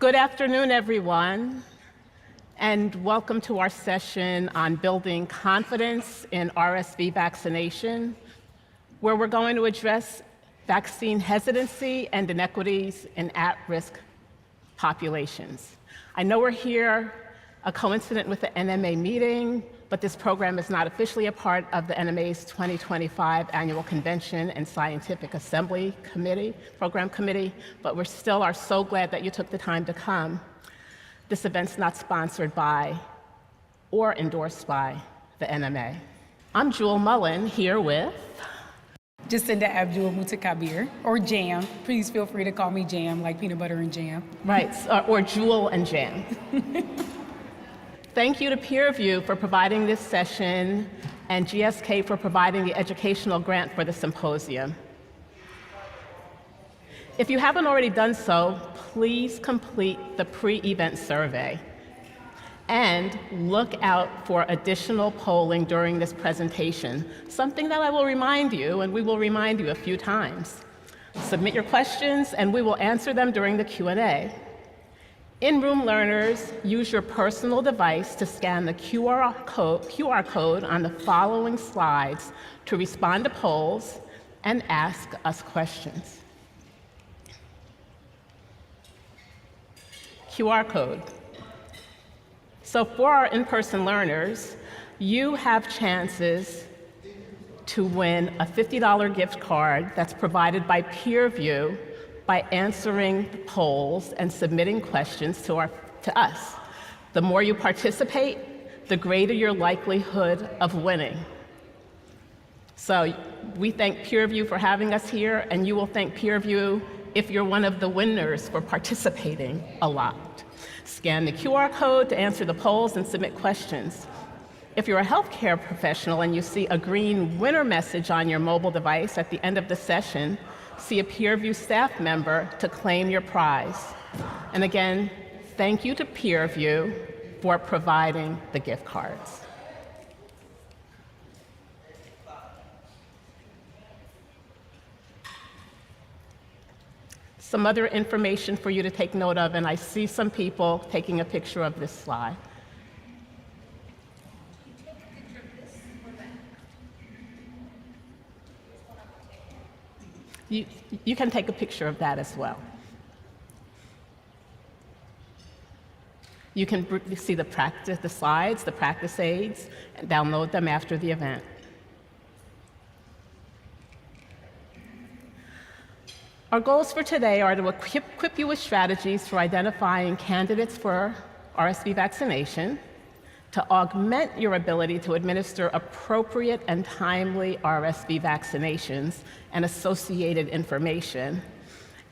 Good afternoon, everyone, and welcome to our session on building confidence in RSV vaccination, where we're going to address vaccine hesitancy and inequities in at-risk populations. I know we're here coincident with the NMA meeting, but this program is not officially a part of the NMA's 2025 Annual Convention and Scientific Assembly Program Committee, but we still are so glad that you took the time to come. This event's not sponsored by or endorsed by the NMA. I'm Jewel Mullen, here with Jacinda Abdul-Mutakabbir, or Jam. Please feel free to call me Jam, like peanut butter and jam. Right, or Jewel and Jam. Thank you to PeerView for providing this session and GSK for providing the educational grant for the symposium. If you haven't already done so, please complete the pre-event survey and look out for additional polling during this presentation, something that I will remind you, and we will remind you a few times. Submit your questions and we will answer them during the Q&A. In-room learners, use your personal device to scan the QR code on the following slides to respond to polls and ask us questions. QR code. So for our in-person learners, you have chances to win a $50 gift card that's provided by PeerView by answering the polls and submitting questions to us. The more you participate, the greater your likelihood of winning. So we thank PeerView for having us here, and you will thank PeerView if you're one of the winners for participating a lot. Scan the QR code to answer the polls and submit questions. If you're a healthcare professional and you see a green winner message on your mobile device at the end of the session, see a PeerView staff member to claim your prize. And again, thank you to PeerView for providing the gift cards. Some other information for you to take note of, and I see some people taking a picture of this slide. You can take a picture of that as well. You can see the slides, the practice aids, and download them after the event. Our goals for today are to equip you with strategies for identifying candidates for RSV vaccination, to augment your ability to administer appropriate and timely RSV vaccinations and associated information,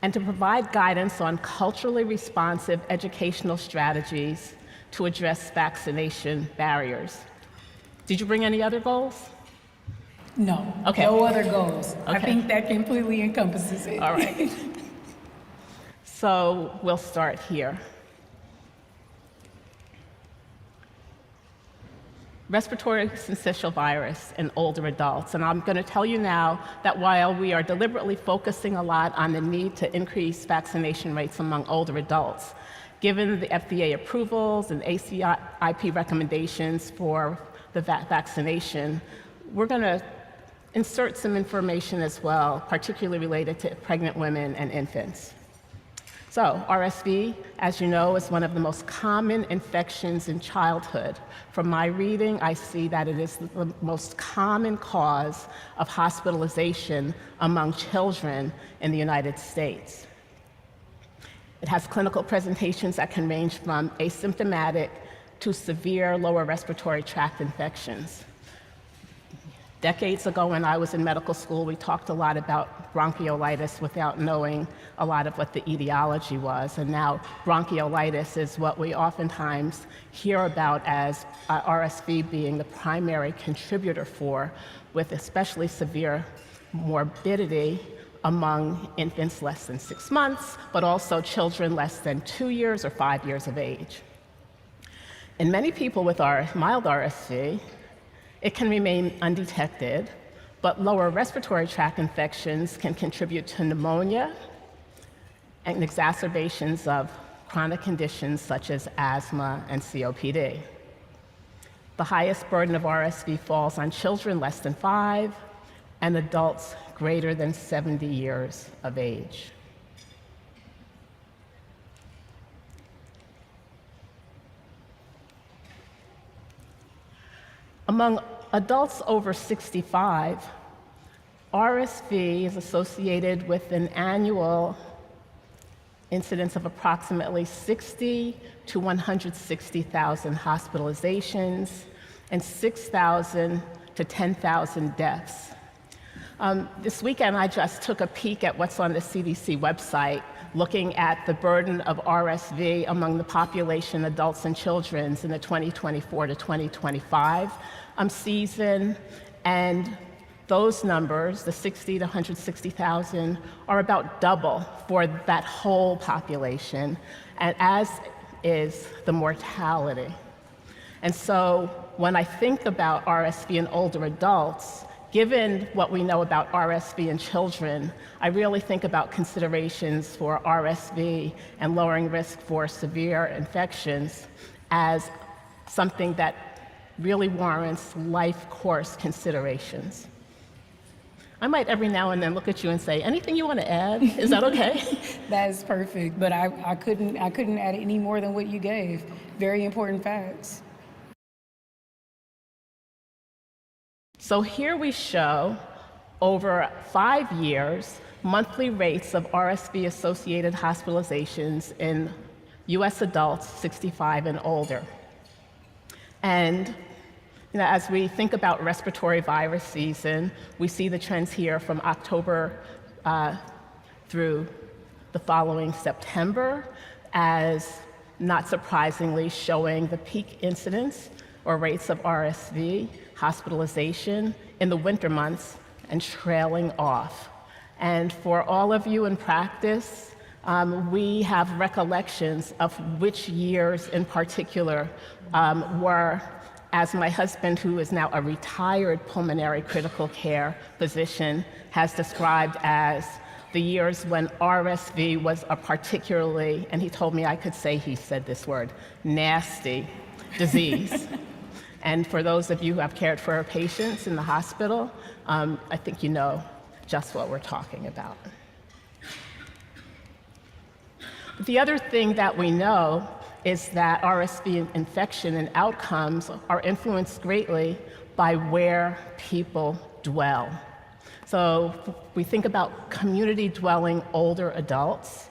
and to provide guidance on culturally responsive educational strategies to address vaccination barriers. Did you bring any other goals? No, okay. No other goals. Okay. I think that completely encompasses it. All right. So we'll start here. Respiratory syncytial virus in older adults. And I'm going to tell you now that while we are deliberately focusing a lot on the need to increase vaccination rates among older adults, given the FDA approvals and ACIP recommendations for the vaccination, we're going to insert some information as well, particularly related to pregnant women and infants. So RSV, as you know, is one of the most common infections in childhood. From my reading, I see that it is the most common cause of hospitalization among children in the United States. It has clinical presentations that can range from asymptomatic to severe lower respiratory tract infections. Decades ago when I was in medical school, we talked a lot about bronchiolitis without knowing a lot of what the etiology was. And now bronchiolitis is what we oftentimes hear about as RSV being the primary contributor for, with especially severe morbidity among infants less than 6 months, but also children less than 2 years or 5 years of age. In many people with mild RSV, it can remain undetected, but lower respiratory tract infections can contribute to pneumonia and exacerbations of chronic conditions such as asthma and COPD. The highest burden of RSV falls on children less than 5 and adults greater than 70 years of age. Among adults over 65, RSV is associated with an annual incidence of approximately 60 to 160,000 hospitalizations and 6,000 to 10,000 deaths. This weekend, I just took a peek at what's on the CDC website, looking at the burden of RSV among the population, adults and children, in the 2024 to 2025 season. And those numbers, the 60 to 160,000, are about double for that whole population, and as is the mortality. And so when I think about RSV in older adults, given what we know about RSV in children, I really think about considerations for RSV and lowering risk for severe infections as something that really warrants life course considerations. I might every now and then look at you and say, anything you want to add? Is that okay? That is perfect, but I couldn't add any more than what you gave. Very important facts. So here we show, over 5 years, monthly rates of RSV-associated hospitalizations in US adults 65 and older. And as we think about respiratory virus season, we see the trends here from October through the following September, as not surprisingly showing the peak incidence or rates of RSV hospitalization in the winter months and trailing off. And for all of you in practice, we have recollections of which years in particular were, as my husband, who is now a retired pulmonary critical care physician, has described as the years when RSV was a particularly, and he told me I could say, he said this word, nasty disease. And for those of you who have cared for our patients in the hospital, I think you know just what we're talking about. The other thing that we know is that RSV infection and outcomes are influenced greatly by where people dwell. So we think about community-dwelling older adults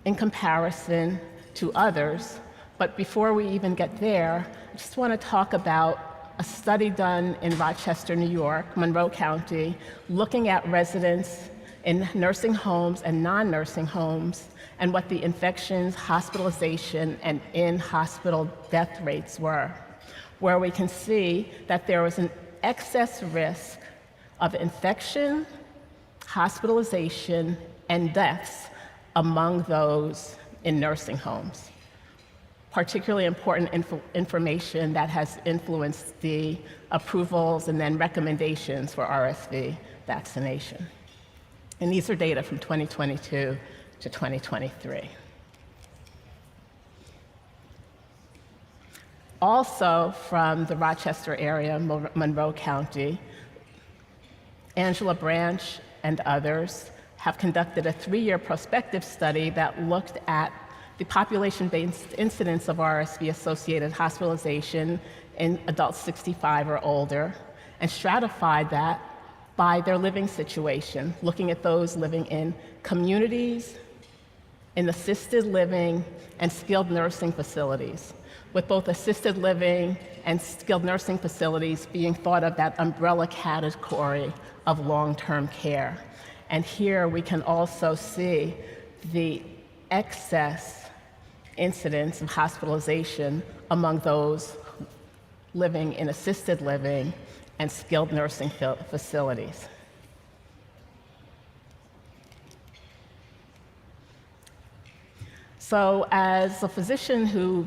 in comparison to others. But before we even get there, I just want to talk about a study done in Rochester, New York, Monroe County, looking at residents in nursing homes and non-nursing homes and what the infections, hospitalization, and in-hospital death rates were, where we can see that there was an excess risk of infection, hospitalization, and deaths among those in nursing homes. Particularly important information that has influenced the approvals and then recommendations for RSV vaccination. And these are data from 2022 to 2023. Also from the Rochester area, Monroe County, Angela Branch and others have conducted a 3-year prospective study that looked at the population-based incidence of RSV-associated hospitalization in adults 65 or older, and stratified that by their living situation, looking at those living in communities, in assisted living, and skilled nursing facilities, with both assisted living and skilled nursing facilities being thought of that umbrella category of long-term care. And here we can also see the excess incidence of hospitalization among those living in assisted living and skilled nursing facilities. So as a physician who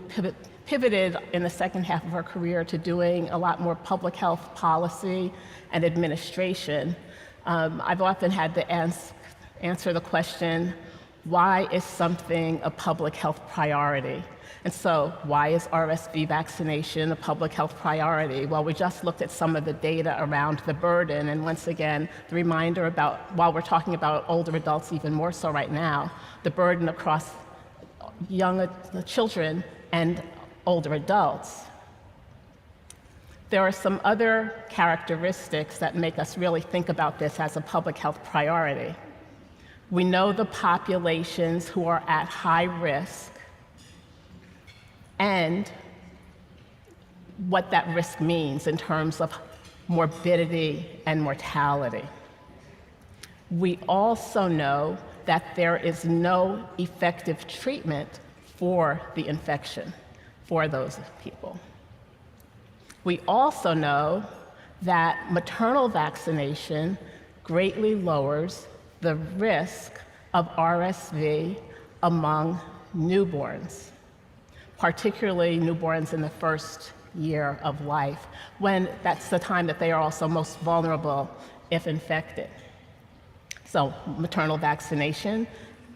pivoted in the second half of her career to doing a lot more public health policy and administration, I've often had to answer the question, Why is something a public health priority? And so why is RSV vaccination a public health priority? Well, we just looked at some of the data around the burden, and once again, the reminder about, while we're talking about older adults even more so right now, the burden across young children and older adults. There are some other characteristics that make us really think about this as a public health priority. We know the populations who are at high risk and what that risk means in terms of morbidity and mortality. We also know that there is no effective treatment for the infection for those people. We also know that maternal vaccination greatly lowers the risk of RSV among newborns, particularly newborns in the first year of life, when that's the time that they are also most vulnerable if infected. So maternal vaccination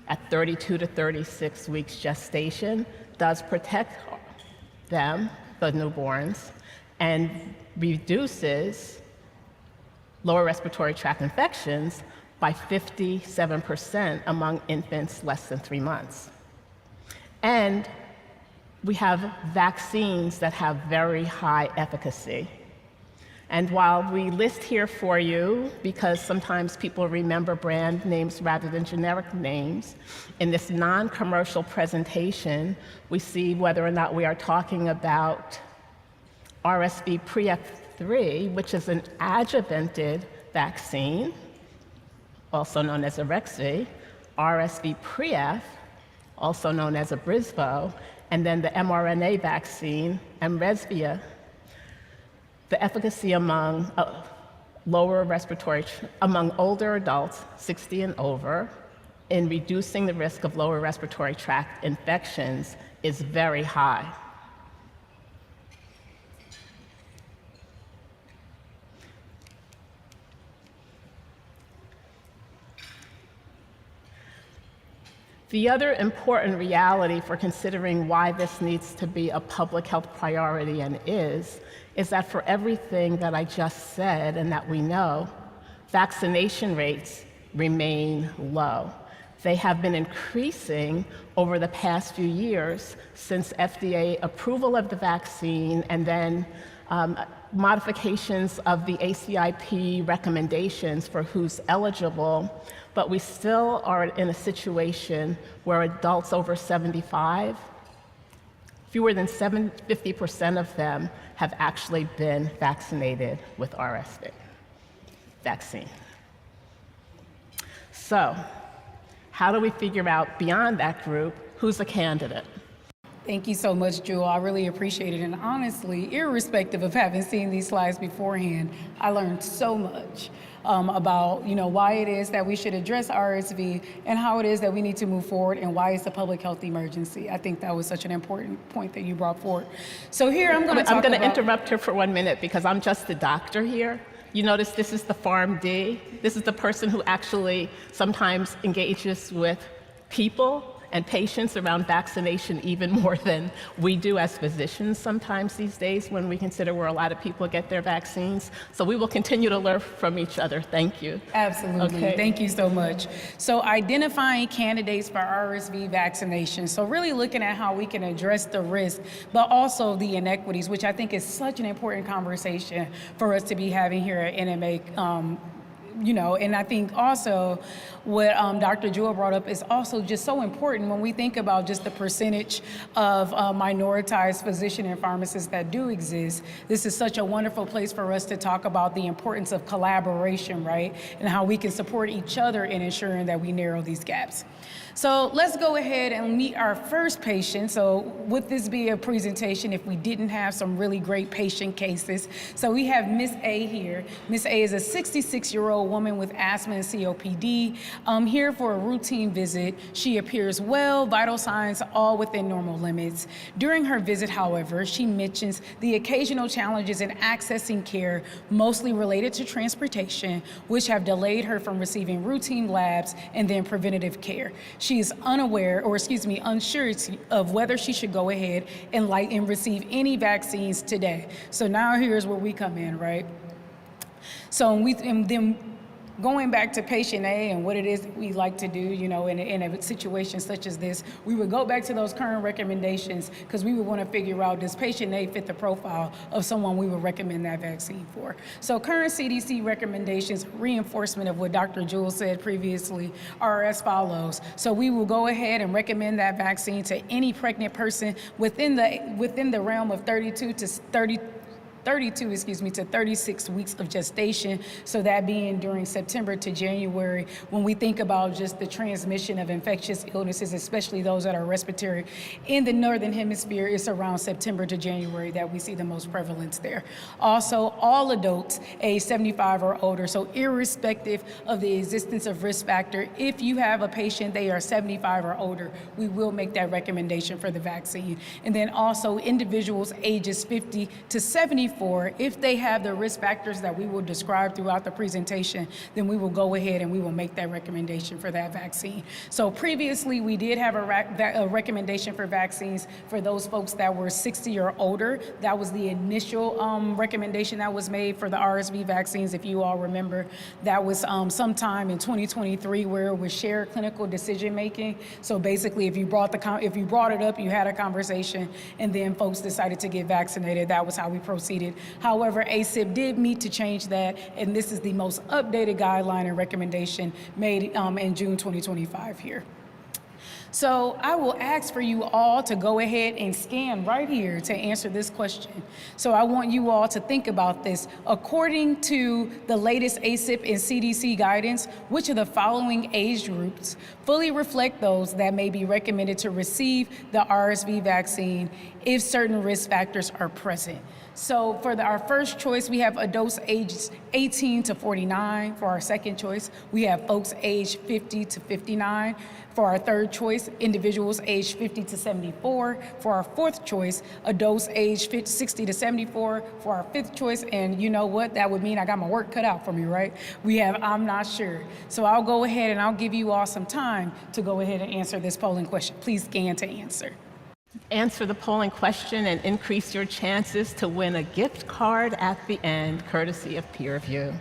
at 32 to 36 weeks gestation does protect them, the newborns, and reduces lower respiratory tract infections by 57% among infants less than 3 months. And we have vaccines that have very high efficacy. And while we list here for you, because sometimes people remember brand names rather than generic names, in this non-commercial presentation, we see whether or not we are talking about RSV Pre-F3, which is an adjuvanted vaccine, also known as Arexvy, RSV Pre-F, also known as Abrysvo, and then the mRNA vaccine, Mrezvia. The efficacy among among older adults, 60 and over, in reducing the risk of lower respiratory tract infections is very high. The other important reality for considering why this needs to be a public health priority and is that for everything that I just said and that we know, vaccination rates remain low. They have been increasing over the past few years since FDA approval of the vaccine and then modifications of the ACIP recommendations for who's eligible, but we still are in a situation where adults over 75, fewer than 50% of them have actually been vaccinated with RSV vaccine. So, how do we figure out beyond that group who's a candidate? Thank you so much, Jewel. I really appreciate it. And honestly, irrespective of having seen these slides beforehand, I learned so much about why it is that we should address RSV and how it is that we need to move forward and why it's a public health emergency. I think that was such an important point that you brought forward. So here I'm going to interrupt her for 1 minute because I'm just the doctor here. You notice this is the PharmD. This is the person who actually sometimes engages with people and patients around vaccination even more than we do as physicians sometimes these days when we consider where a lot of people get their vaccines. So we will continue to learn from each other. Thank you. Absolutely. Okay. Thank you so much. So identifying candidates for RSV vaccination. So really looking at how we can address the risk, but also the inequities, which I think is such an important conversation for us to be having here at NMA. And I think also what Dr. Jewel brought up is also just so important when we think about just the percentage of minoritized physician and pharmacists that do exist. This is such a wonderful place for us to talk about the importance of collaboration, right? And how we can support each other in ensuring that we narrow these gaps. So let's go ahead and meet our first patient. So would this be a presentation if we didn't have some really great patient cases? So we have Miss A here. Miss A is a 66-year-old year-old woman with asthma and COPD, here for a routine visit. She appears well, vital signs all within normal limits. During her visit, however, she mentions the occasional challenges in accessing care, mostly related to transportation, which have delayed her from receiving routine labs and then preventative care. She is unsure of whether she should go ahead and receive any vaccines today. So now here's where we come in, right? So then going back to patient A and what it is that we like to do, in a situation such as this, we would go back to those current recommendations because we would want to figure out, does patient A fit the profile of someone we would recommend that vaccine for? So current CDC recommendations, reinforcement of what Dr. Jewel said previously, are as follows. So we will go ahead and recommend that vaccine to any pregnant person within the realm of 32 to 36 weeks of gestation, so that being during September to January, when we think about just the transmission of infectious illnesses, especially those that are respiratory in the Northern Hemisphere, it's around September to January that we see the most prevalence there. Also, all adults age 75 or older, so irrespective of the existence of risk factor, if you have a patient, they are 75 or older, we will make that recommendation for the vaccine. And then also individuals ages 50 to 74, if they have the risk factors that we will describe throughout the presentation, then we will go ahead and we will make that recommendation for that vaccine. So previously, we did have a recommendation for vaccines for those folks that were 60 or older. That was the initial recommendation that was made for the RSV vaccines. If you all remember, that was sometime in 2023 where it was shared clinical decision making. So basically, if you brought it up, you had a conversation, and then folks decided to get vaccinated. That was how we proceeded. However, ACIP did meet to change that, and this is the most updated guideline and recommendation made in June 2025 here. So I will ask for you all to go ahead and scan right here to answer this question. So I want you all to think about this. According to the latest ACIP and CDC guidance, which of the following age groups fully reflect those that may be recommended to receive the RSV vaccine if certain risk factors are present? So for our first choice, we have adults ages 18 to 49. For our second choice, we have folks aged 50 to 59. For our third choice, individuals aged 50 to 74. For our fourth choice, adults aged 60 to 74. For our fifth choice, and you know what, that would mean I got my work cut out for me, right? We have I'm not sure. So I'll go ahead and I'll give you all some time to go ahead and answer this polling question. Please scan to answer. Answer the polling question and increase your chances to win a gift card at the end, courtesy of Peer Review.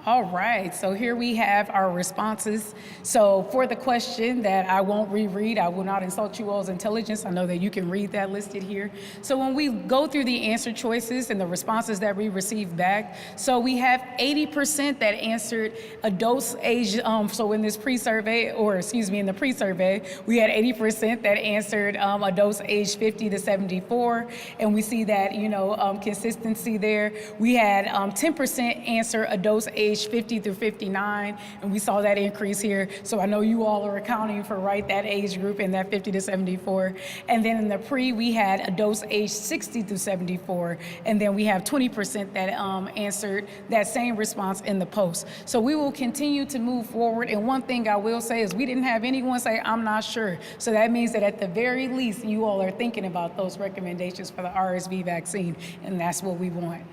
All right, so here we have our responses. So for the question that I won't reread, I will not insult you all's intelligence. I know that you can read that listed here. So when we go through the answer choices and the responses that we received back, so we have 80% that answered adults aged, so in this pre-survey, in the pre-survey, we had 80% that answered adults aged 50 to 74, and we see that, consistency there. We had 10% answer adults aged 50 through 59, and we saw that increase here. So I know you all are accounting for that age group in that 50 to 74. And then in the pre, we had adults aged 60 through 74, and then we have 20% that answered that same response in the post. So we will continue to move forward, and one thing I will say is we didn't have anyone say, I'm not sure. So that means that at the very least, you all are thinking about those recommendations for the RSV vaccine, and that's what we want.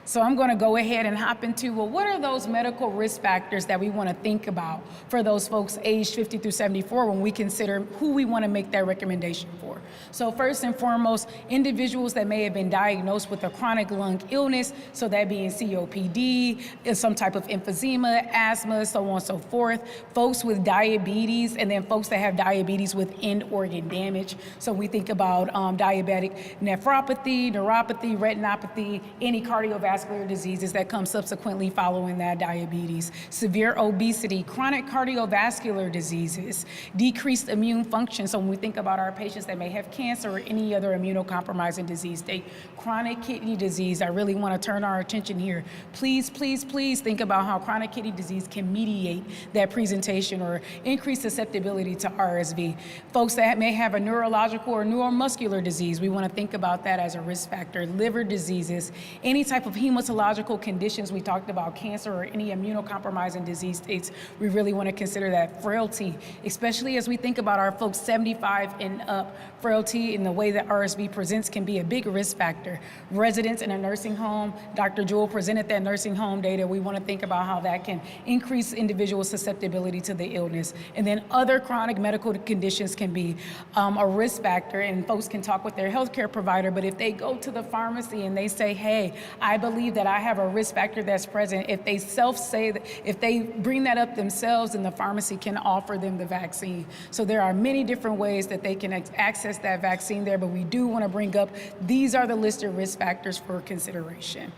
So I'm going to go ahead and hop into, what are those medical risk factors that we want to think about for those folks aged 50 through 74 when we consider who we want to make that recommendation for? So first and foremost, individuals that may have been diagnosed with a chronic lung illness, so that being COPD, some type of emphysema, asthma, so on and so forth, folks with diabetes, and then folks that have diabetes with end organ damage. So we think about diabetic nephropathy, neuropathy, retinopathy, any cardiovascular cardiovascular diseases that come subsequently following that diabetes, severe obesity, chronic cardiovascular diseases, decreased immune function. So when we think about our patients that may have cancer or any other immunocompromising disease state, chronic kidney disease, I really want to turn our attention here. Please, please, please think about how chronic kidney disease can mediate that presentation or increase susceptibility to RSV. Folks that may have a neurological or neuromuscular disease, we want to think about that as a risk factor. Liver diseases, any type of hematological conditions, we talked about cancer or any immunocompromising disease states, we really want to consider that. Frailty, especially as we think about our folks 75 and up, frailty in the way that RSV presents can be a big risk factor. Residents in a nursing home, Dr. Jewel presented that nursing home data. We want to think about how that can increase individual susceptibility to the illness. And then other chronic medical conditions can be a risk factor, and folks can talk with their healthcare provider, but if they go to the pharmacy and they say, hey, I believe that I have a risk factor that's present, if they self-say that, if they bring that up themselves, then the pharmacy can offer them the vaccine. So there are many different ways that they can access that vaccine there, but we do want to bring up, these are the listed risk factors for consideration.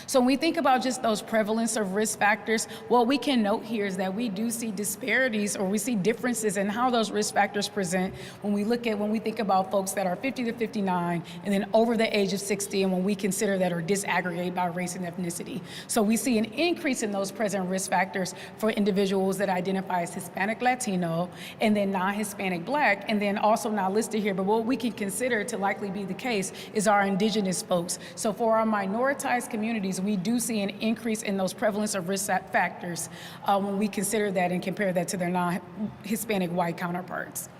So when we think about just those prevalence of risk factors, what we can note here is that we do see disparities, or we see differences in how those risk factors present when we think about folks that are 50 to 59 and then over the age of 60, and when we consider that or disaggregate by race and ethnicity. So we see an increase in those present risk factors for individuals that identify as Hispanic Latino, and then non-Hispanic Black, and then also not listed here, but what we can consider to likely be the case is our indigenous folks. So for our minoritized communities, we do see an increase in those prevalence of risk factors when we consider that and compare that to their non-Hispanic white counterparts.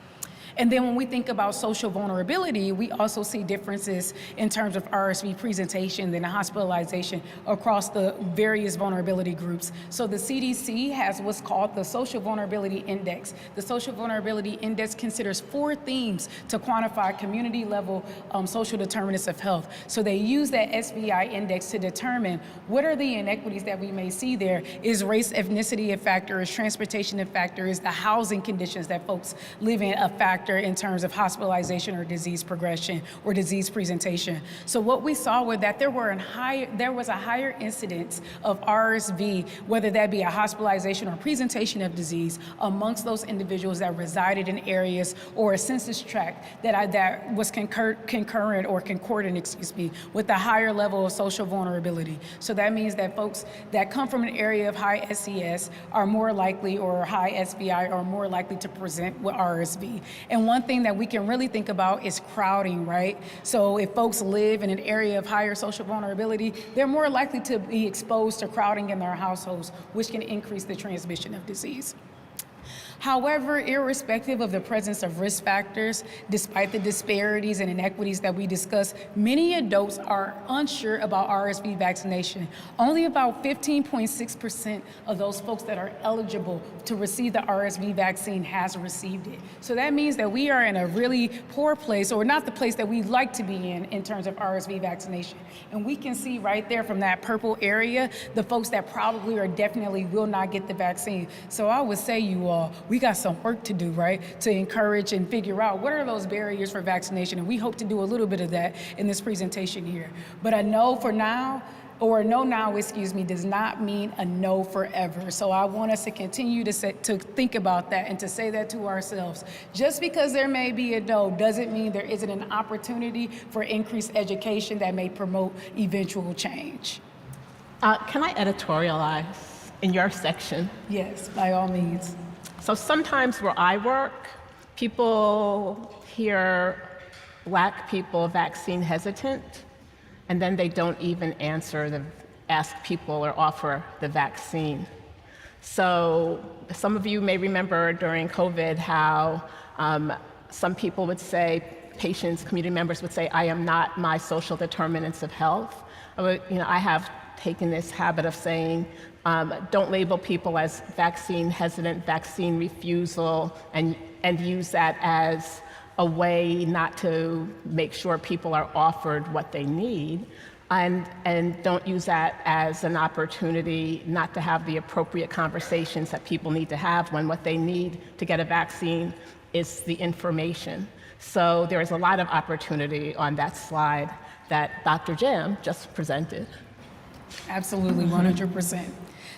And then when we think about social vulnerability, we also see differences in terms of RSV presentation and hospitalization across the various vulnerability groups. So the CDC has what's called the Social Vulnerability Index. The Social Vulnerability Index considers 4 themes to quantify community level social determinants of health. So they use that SVI index to determine what are the inequities that we may see there. Is race, ethnicity a factor? Is transportation a factor? Is the housing conditions that folks live in a factor in terms of hospitalization or disease progression or disease presentation? So what we saw was that there was a higher incidence of RSV, whether that be a hospitalization or presentation of disease, amongst those individuals that resided in areas or a census tract that was concordant with a higher level of social vulnerability. So that means that folks that come from an area of high SES are more likely, or high SVI are more likely to present with RSV. And one thing that we can really think about is crowding, right? So if folks live in an area of higher social vulnerability, they're more likely to be exposed to crowding in their households, which can increase the transmission of disease. However, irrespective of the presence of risk factors, despite the disparities and inequities that we discuss, many adults are unsure about RSV vaccination. Only about 15.6% of those folks that are eligible to receive the RSV vaccine has received it. So that means that we are in a really poor place, or not the place that we'd like to be in terms of RSV vaccination. And we can see right there from that purple area, the folks that probably or definitely will not get the vaccine. So I would say, you all, we got some work to do, right, to encourage and figure out what are those barriers for vaccination, and we hope to do a little bit of that in this presentation here. But a no for now, or a no now, does not mean a no forever. So I want us to continue to think about that and to say that to ourselves. Just because there may be a no doesn't mean there isn't an opportunity for increased education that may promote eventual change. Can I editorialize in your section? Yes, by all means. So sometimes where I work, people hear Black people vaccine hesitant, and then they don't even ask people or offer the vaccine. So some of you may remember during COVID how some people would say, patients, community members would say, I am not my social determinants of health. I have taken this habit of saying, don't label people as vaccine hesitant, vaccine refusal, and use that as a way not to make sure people are offered what they need, and don't use that as an opportunity not to have the appropriate conversations that people need to have when what they need to get a vaccine is the information. So there is a lot of opportunity on that slide that Dr. Jim just presented. Absolutely, 100%.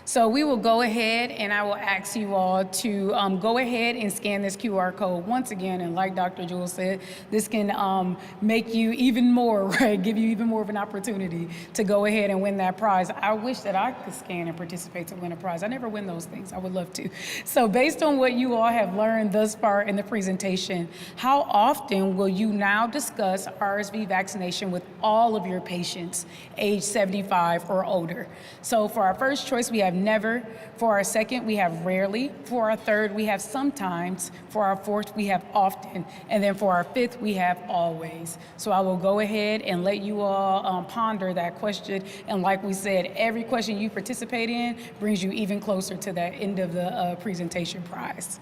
So we will go ahead and I will ask you all to go ahead and scan this QR code once again. And like Dr. Jewel said, this can make you even more, right? Give you even more of an opportunity to go ahead and win that prize. I wish that I could scan and participate to win a prize. I never win those things. I would love to. So based on what you all have learned thus far in the presentation, how often will you now discuss RSV vaccination with all of your patients age 75 or older? So for our first choice, we have never. For our second, we have rarely. For our third, we have sometimes. For our fourth, we have often. And then for our fifth, we have always. So I will go ahead and let you all ponder that question. And like we said, every question you participate in brings you even closer to that end of the presentation prize.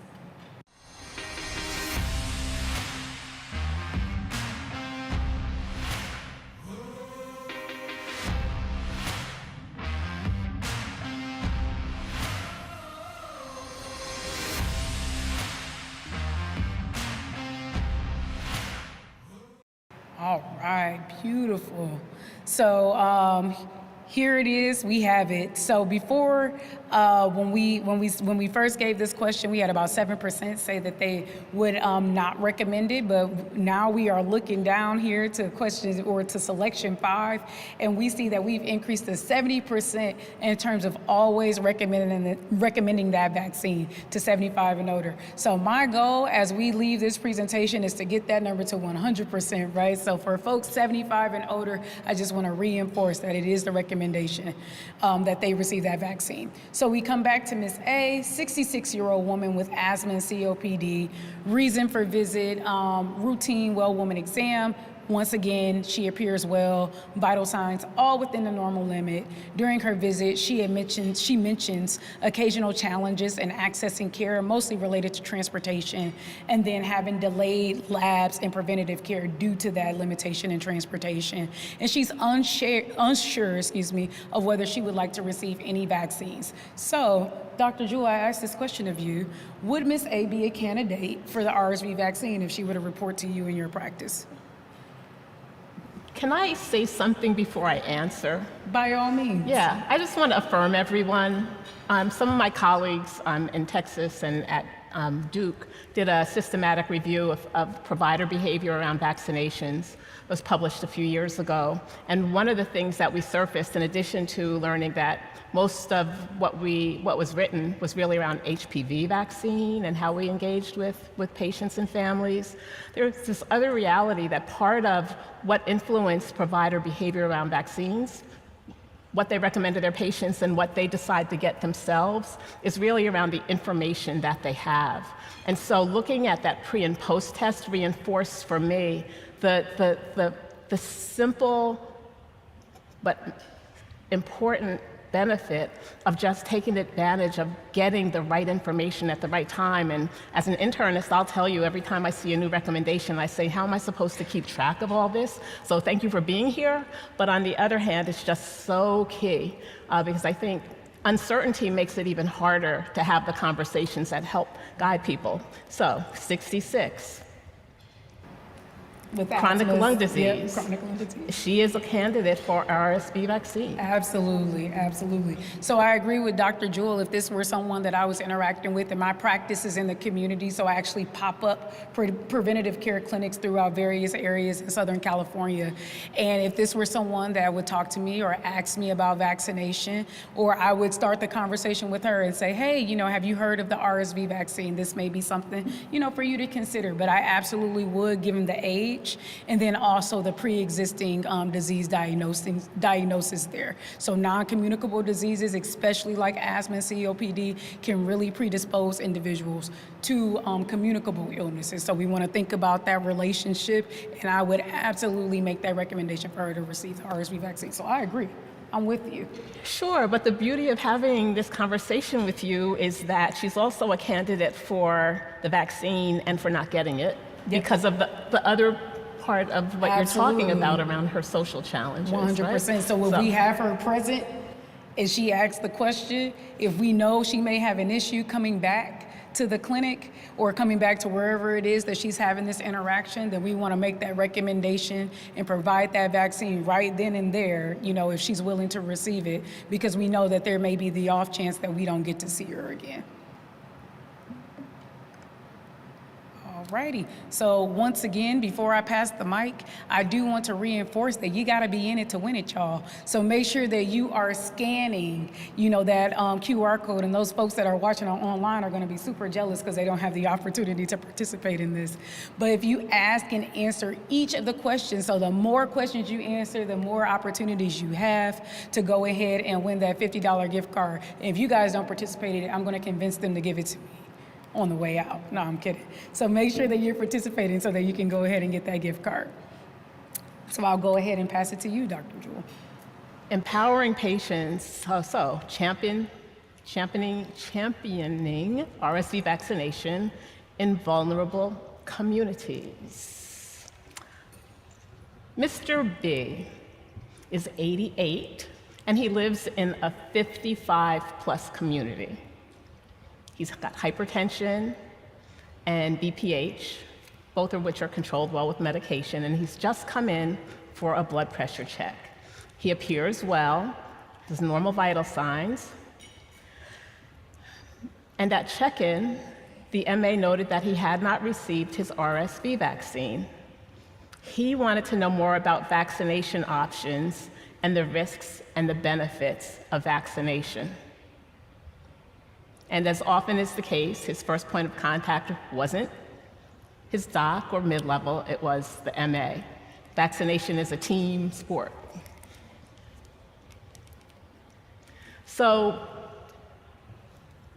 All right, beautiful. So here it is. We have it. So before, when we first gave this question, we had about 7% say that they would not recommend it. But now we are looking down here to questions or to selection 5, and we see that we've increased to 70% in terms of always recommending that vaccine to 75 and older. So my goal as we leave this presentation is to get that number to 100%, right? So for folks 75 and older, I just want to reinforce that it is the recommendation that they receive that vaccine. So we come back to Miss A, 66-year-old woman with asthma and COPD, reason for visit, routine well woman exam. Once again, she appears well, vital signs all within the normal limit. During her visit, she mentions occasional challenges in accessing care, mostly related to transportation, and then having delayed labs and preventative care due to that limitation in transportation. And she's unsure, of whether she would like to receive any vaccines. So, Dr. Jewel, I asked this question of you. Would Miss A be a candidate for the RSV vaccine if she were to report to you in your practice? Can I say something before I answer? By all means. Yeah, I just want to affirm everyone. Some of my colleagues in Texas and at Duke did a systematic review of provider behavior around vaccinations. It was published a few years ago. And one of the things that we surfaced, in addition to learning that most of what was written was really around HPV vaccine and how we engaged with patients and families, there's this other reality that part of what influenced provider behavior around vaccines, what they recommend to their patients and what they decide to get themselves, is really around the information that they have. And so looking at that pre and post test reinforced for me the simple but important benefit of just taking advantage of getting the right information at the right time. And as an internist, I'll tell you, every time I see a new recommendation, I say, how am I supposed to keep track of all this? So thank you for being here. But on the other hand, it's just so key because I think uncertainty makes it even harder to have the conversations that help guide people. So 66. With chronic lung disease. Yep, chronic lung disease. She is a candidate for RSV vaccine. Absolutely, absolutely. So I agree with Dr. Jewel. If this were someone that I was interacting with, and my practice is in the community, so I actually pop up preventative care clinics throughout various areas in Southern California. And if this were someone that would talk to me or ask me about vaccination, or I would start the conversation with her and say, hey, have you heard of the RSV vaccine? This may be something, for you to consider. But I absolutely would, given the age, and then also the pre-existing disease diagnosis there. So non-communicable diseases, especially like asthma and COPD, can really predispose individuals to communicable illnesses. So we want to think about that relationship, and I would absolutely make that recommendation for her to receive the RSV vaccine. So I agree. I'm with you. Sure, but the beauty of having this conversation with you is that she's also a candidate for the vaccine and for not getting it. Yep. Because of the other part of what Absolutely. You're talking about around her social challenges. 100%. Right? So will we have her present and she asks the question, if we know she may have an issue coming back to the clinic or coming back to wherever it is that she's having this interaction, then we want to make that recommendation and provide that vaccine right then and there, if she's willing to receive it, because we know that there may be the off chance that we don't get to see her again. Alrighty, so once again, before I pass the mic, I do want to reinforce that you gotta be in it to win it, y'all. So make sure that you are scanning, that QR code, and those folks that are watching online are gonna be super jealous because they don't have the opportunity to participate in this. But if you ask and answer each of the questions, so the more questions you answer, the more opportunities you have to go ahead and win that $50 gift card. And if you guys don't participate in it, I'm gonna convince them to give it to me on the way out. No, I'm kidding. So make sure that you're participating so that you can go ahead and get that gift card. So I'll go ahead and pass it to you, Dr. Jewel. Empowering patients, championing RSV vaccination in vulnerable communities. Mr. B is 88, and he lives in a 55-plus community. He's got hypertension and BPH, both of which are controlled well with medication, and he's just come in for a blood pressure check. He appears well, has normal vital signs, and at check-in, the MA noted that he had not received his RSV vaccine. He wanted to know more about vaccination options and the risks and the benefits of vaccination. And as often is the case, his first point of contact wasn't his doc or mid-level, it was the MA. Vaccination is a team sport. So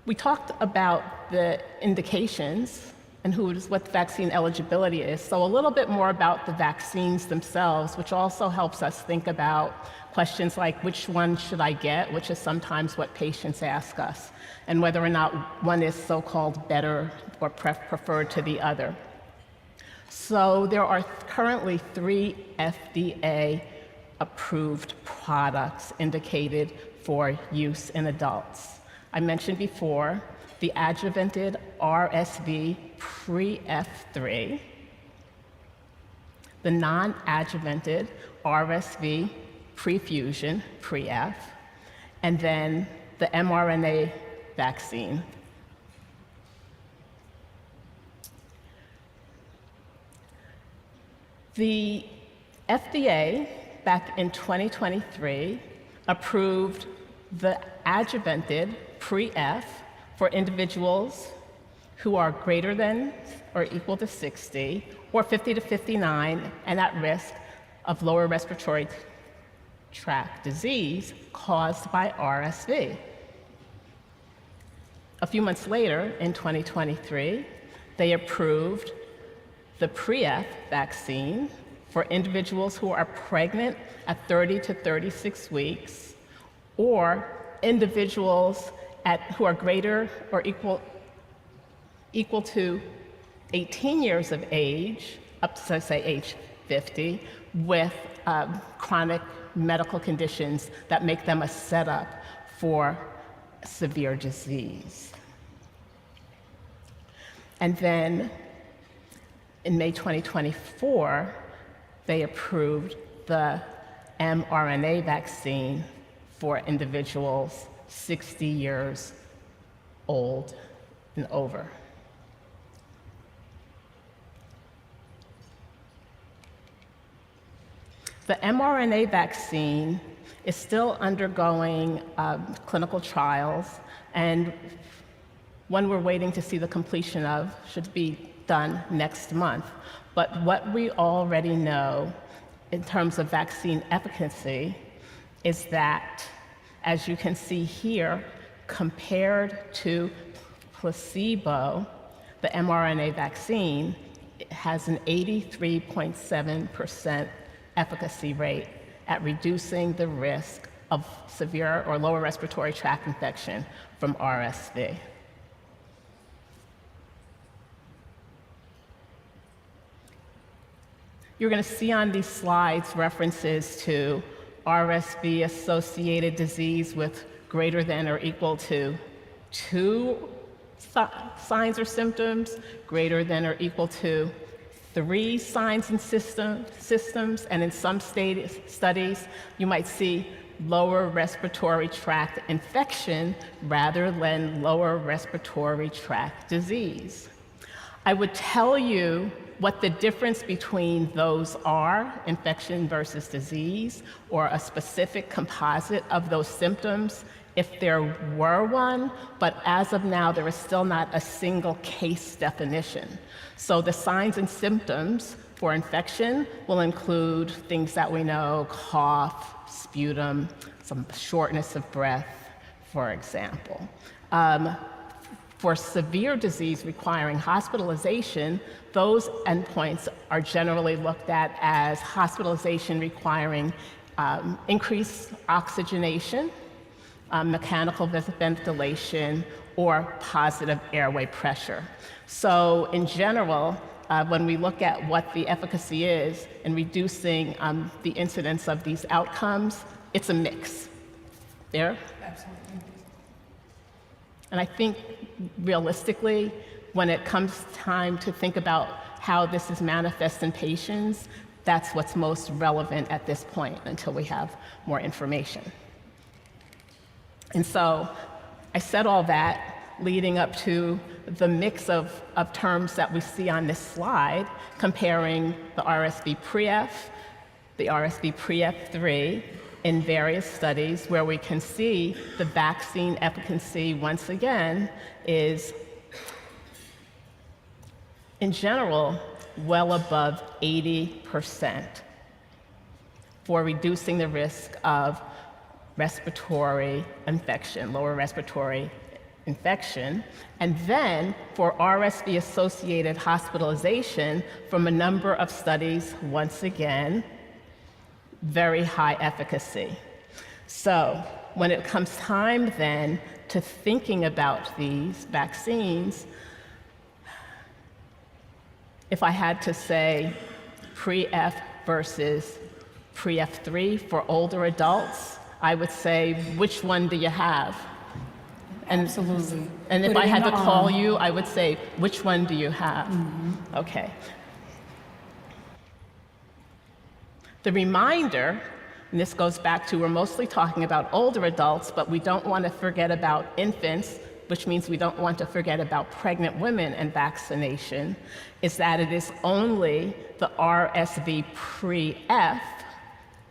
we talked about the indications and what vaccine eligibility is. So a little bit more about the vaccines themselves, which also helps us think about questions like which one should I get, which is sometimes what patients ask us, and whether or not one is so-called better or preferred to the other. So there are currently 3 FDA-approved products indicated for use in adults. I mentioned before the adjuvanted RSV pre-F3, the non-adjuvanted RSV pre-fusion, pre-F, and then the mRNA vaccine. The FDA, back in 2023, approved the adjuvanted pre-F for individuals who are greater than or equal to 60 or 50 to 59 and at risk of lower respiratory tract disease caused by RSV. A few months later, in 2023, they approved the pre-F vaccine for individuals who are pregnant at 30 to 36 weeks or individuals who are greater or equal to 18 years of age, up to, say, age 50, with chronic medical conditions that make them a setup for severe disease. And then in May 2024, they approved the mRNA vaccine for individuals 60 years old and over. The mRNA vaccine is still undergoing clinical trials, and one we're waiting to see the completion of should be done next month. But what we already know in terms of vaccine efficacy is that, as you can see here, compared to placebo, the mRNA vaccine has an 83.7% efficacy rate at reducing the risk of severe or lower respiratory tract infection from RSV. You're going to see on these slides references to RSV-associated disease with greater than or equal to 2 signs or symptoms greater than or equal to 3 signs and systems, and in some studies, you might see lower respiratory tract infection rather than lower respiratory tract disease. I would tell you what the difference between those are, infection versus disease, or a specific composite of those symptoms, if there were one, but as of now, there is still not a single case definition. So the signs and symptoms for infection will include things that we know: cough, sputum, some shortness of breath, for example. For severe disease requiring hospitalization, those endpoints are generally looked at as hospitalization requiring increased oxygenation, mechanical ventilation, or positive airway pressure. So in general, when we look at what the efficacy is in reducing the incidence of these outcomes, it's a mix. There? Absolutely. And I think realistically, when it comes time to think about how this is manifest in patients, that's what's most relevant at this point until we have more information. And so I said all that leading up to the mix of terms that we see on this slide, comparing the RSV pre-F, the RSV pre-F3, in various studies where we can see the vaccine efficacy, once again, is, in general, well above 80% for reducing the risk of respiratory infection, lower respiratory infection, and then for RSV-associated hospitalization from a number of studies, once again, very high efficacy. So when it comes time then to thinking about these vaccines, if I had to say pre-F versus pre-F3 for older adults, I would say, which one do you have? And, Absolutely. And if I had to call you, I would say, which one do you have? Mm-hmm. Okay. The reminder, and this goes back to, we're mostly talking about older adults, but we don't want to forget about infants, which means we don't want to forget about pregnant women and vaccination, is that it is only the RSV pre-F,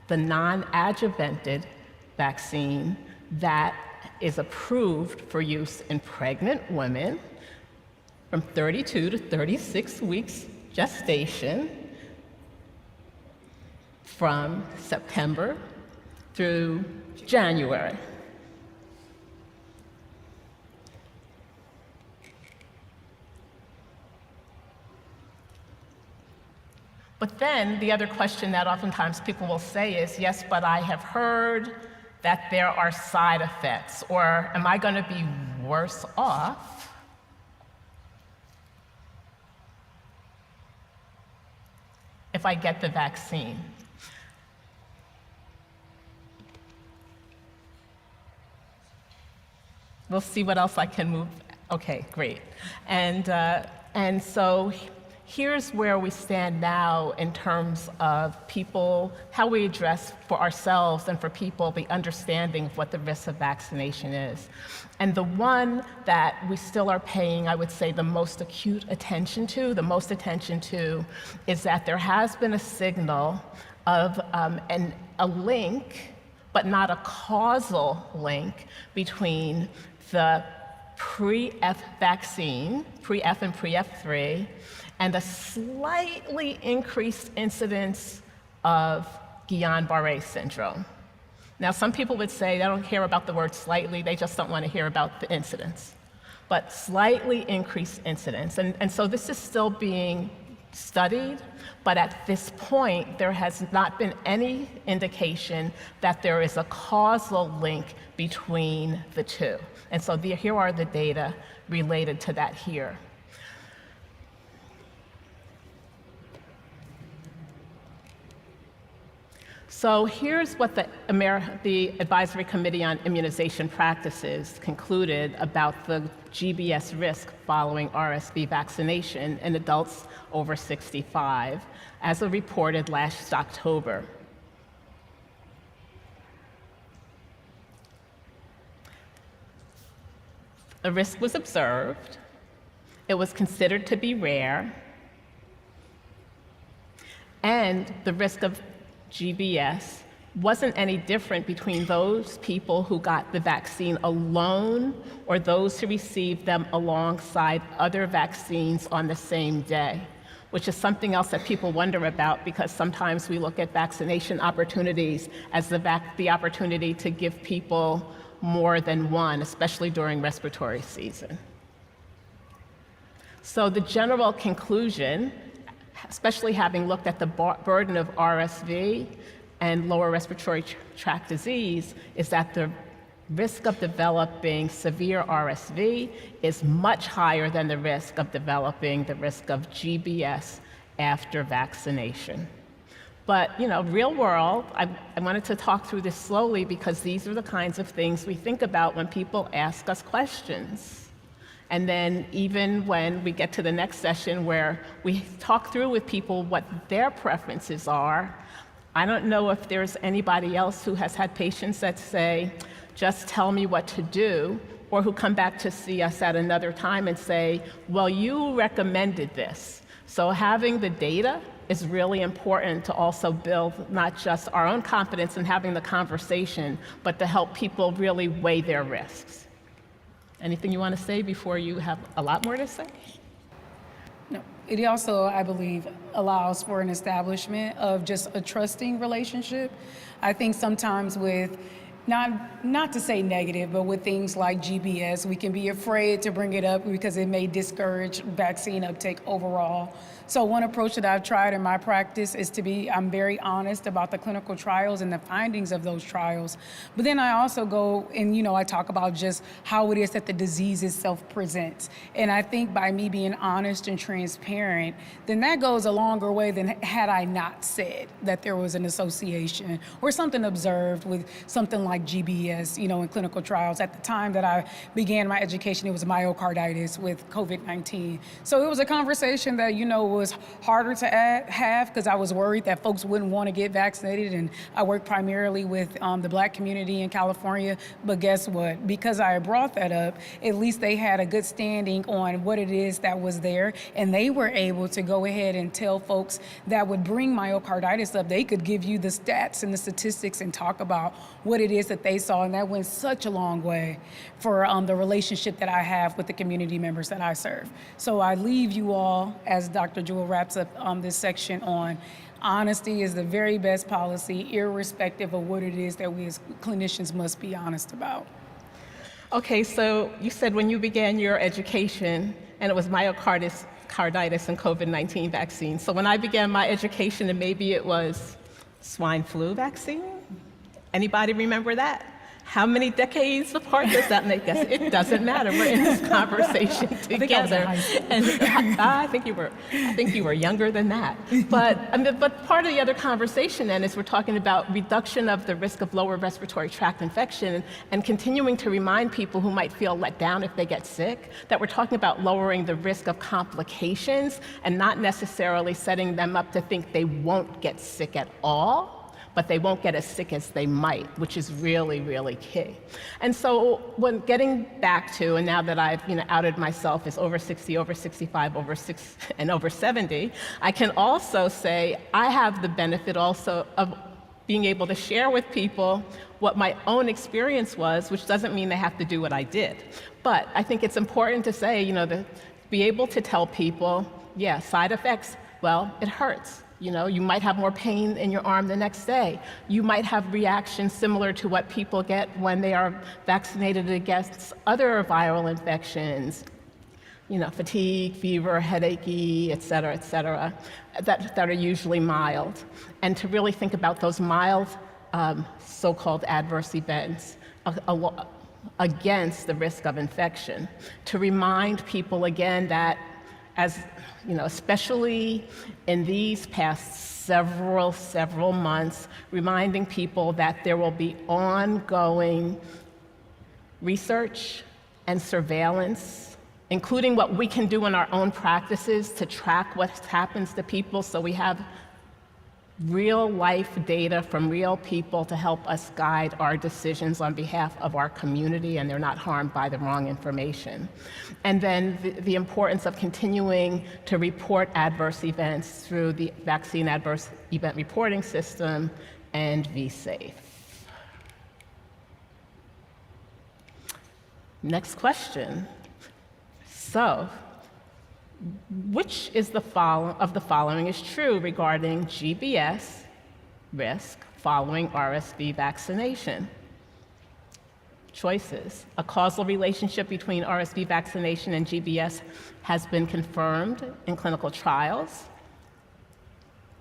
the non-adjuvanted vaccine, that is approved for use in pregnant women from 32 to 36 weeks gestation, from September through January. But then the other question that oftentimes people will say is, yes, but I have heard that there are side effects, or am I going to be worse off if I get the vaccine? We'll see what else I can move. Okay, great. And so here's where we stand now in terms of people, how we address for ourselves and for people the understanding of what the risk of vaccination is. And the one that we still are paying, I would say, the most acute attention to, is that there has been a signal of a link, but not a causal link, between the pre-F vaccine, pre-F and pre-F3, and a slightly increased incidence of Guillain-Barré syndrome. Now, some people would say they don't care about the word slightly, they just don't want to hear about the incidence. But slightly increased incidence. And so this is still being studied, but at this point, there has not been any indication that there is a causal link between the two. And so here are the data related to that here. So here's what the Advisory Committee on Immunization Practices concluded about the GBS risk following RSV vaccination in adults over 65, as reported last October. A risk was observed. It was considered to be rare. And the risk of GBS wasn't any different between those people who got the vaccine alone or those who received them alongside other vaccines on the same day, which is something else that people wonder about, because sometimes we look at vaccination opportunities as the opportunity to give people more than one, especially during respiratory season. So the general conclusion, especially having looked at the burden of RSV and lower respiratory tract disease, is that the risk of developing severe RSV is much higher than the risk of developing the risk of GBS after vaccination. But, real world, I wanted to talk through this slowly because these are the kinds of things we think about when people ask us questions. And then even when we get to the next session where we talk through with people what their preferences are, I don't know if there's anybody else who has had patients that say, just tell me what to do, or who come back to see us at another time and say, well, you recommended this. So having the data is really important to also build not just our own confidence in having the conversation, but to help people really weigh their risks. Anything you want to say before you have a lot more to say? No. It also, I believe, allows for an establishment of just a trusting relationship. I think sometimes with, not to say negative, but with things like GBS, we can be afraid to bring it up because it may discourage vaccine uptake overall. So one approach that I've tried in my practice is I'm very honest about the clinical trials and the findings of those trials. But then I also go and, I talk about just how it is that the disease itself presents. And I think by me being honest and transparent, then that goes a longer way than had I not said that there was an association or something observed with something like GBS, in clinical trials. At the time that I began my education, it was myocarditis with COVID-19. So it was a conversation that, was harder to have because I was worried that folks wouldn't want to get vaccinated, and I work primarily with the Black community in California. But guess what? Because I brought that up, at least they had a good standing on what it is that was there, and they were able to go ahead and tell folks that would bring myocarditis up. They could give you the stats and the statistics and talk about what it is that they saw, and that went such a long way for the relationship that I have with the community members that I serve. So I leave you all, as Dr. Jewel wraps up this section, on honesty is the very best policy, irrespective of what it is that we as clinicians must be honest about. Okay, so you said when you began your education, and it was myocarditis and COVID-19 vaccine. So when I began my education, and maybe it was swine flu vaccine? Anybody remember that? How many decades apart does that make us? It doesn't matter. We're in this conversation together. I think you were younger than that. But part of the other conversation then is we're talking about reduction of the risk of lower respiratory tract infection and continuing to remind people who might feel let down if they get sick that we're talking about lowering the risk of complications and not necessarily setting them up to think they won't get sick at all, but they won't get as sick as they might, which is really, really key. And so when getting back to, and now that I've outed myself as over 60, over 65, and over 70, I can also say I have the benefit also of being able to share with people what my own experience was, which doesn't mean they have to do what I did. But I think it's important to say, to be able to tell people, yeah, side effects, well, it hurts. You might have more pain in your arm the next day. You might have reactions similar to what people get when they are vaccinated against other viral infections, fatigue, fever, headachy, et cetera, that are usually mild. And to really think about those mild so-called adverse events against the risk of infection. To remind people again that especially in these past several months, reminding people that there will be ongoing research and surveillance, including what we can do in our own practices to track what happens to people, so we have real life data from real people to help us guide our decisions on behalf of our community, and they're not harmed by the wrong information. And then the importance of continuing to report adverse events through the Vaccine Adverse Event Reporting System and vSafe. Next question. So, which is of the following is true regarding GBS risk following RSV vaccination? Choices. A causal relationship between RSV vaccination and GBS has been confirmed in clinical trials.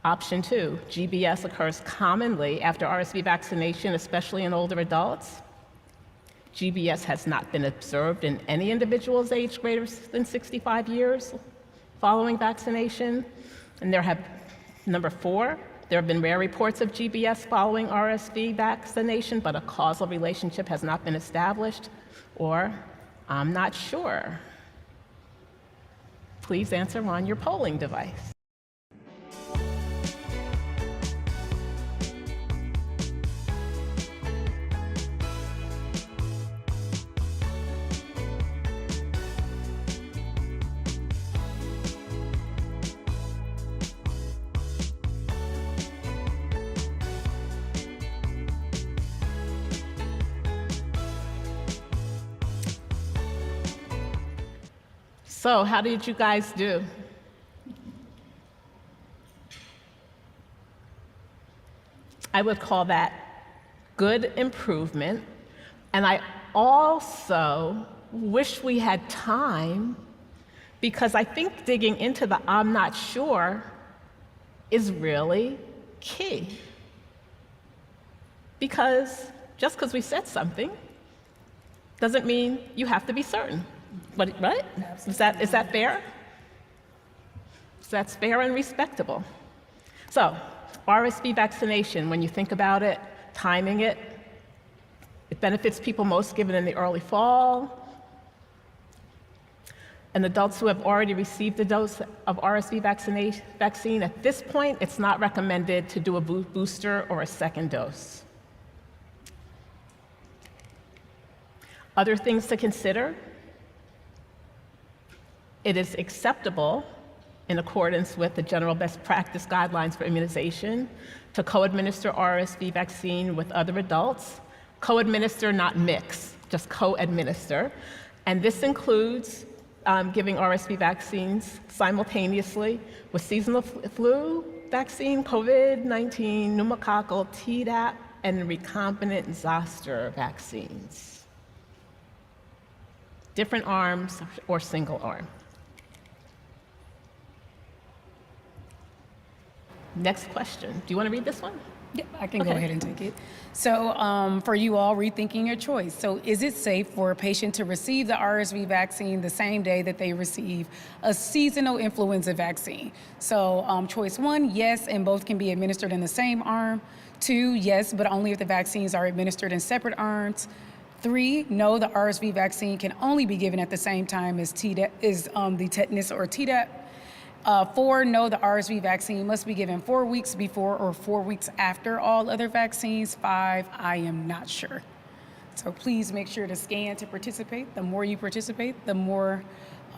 Option 2, GBS occurs commonly after RSV vaccination, especially in older adults. GBS has not been observed in any individuals aged greater than 65 years following vaccination. And number 4, there have been rare reports of GBS following RSV vaccination, but a causal relationship has not been established. Or, I'm not sure. Please answer on your polling device. So, how did you guys do? I would call that good improvement. And I also wish we had time, because I think digging into the I'm not sure is really key. Because just because we said something doesn't mean you have to be certain. Right? Is that fair? That's fair and respectable. So, RSV vaccination, when you think about it, timing it, it benefits people most given in the early fall. And adults who have already received a dose of RSV vaccine, at this point, it's not recommended to do a booster or a second dose. Other things to consider: it is acceptable, in accordance with the general best practice guidelines for immunization, to co-administer RSV vaccine with other adults. Co-administer, not mix, just co-administer. And this includes giving RSV vaccines simultaneously with seasonal flu vaccine, COVID-19, pneumococcal, Tdap, and recombinant zoster vaccines. Different arms or single arm. Next question. Do you want to read this one? Yeah, I can go ahead and take it. So for you all, rethinking your choice. So is it safe for a patient to receive the RSV vaccine the same day that they receive a seasonal influenza vaccine? So choice 1, yes, and both can be administered in the same arm. 2, yes, but only if the vaccines are administered in separate arms. 3, no, the RSV vaccine can only be given at the same time as the tetanus or Tdap. 4, no, the RSV vaccine must be given 4 weeks before or 4 weeks after all other vaccines. 5, I am not sure. So please make sure to scan to participate. The more you participate, the more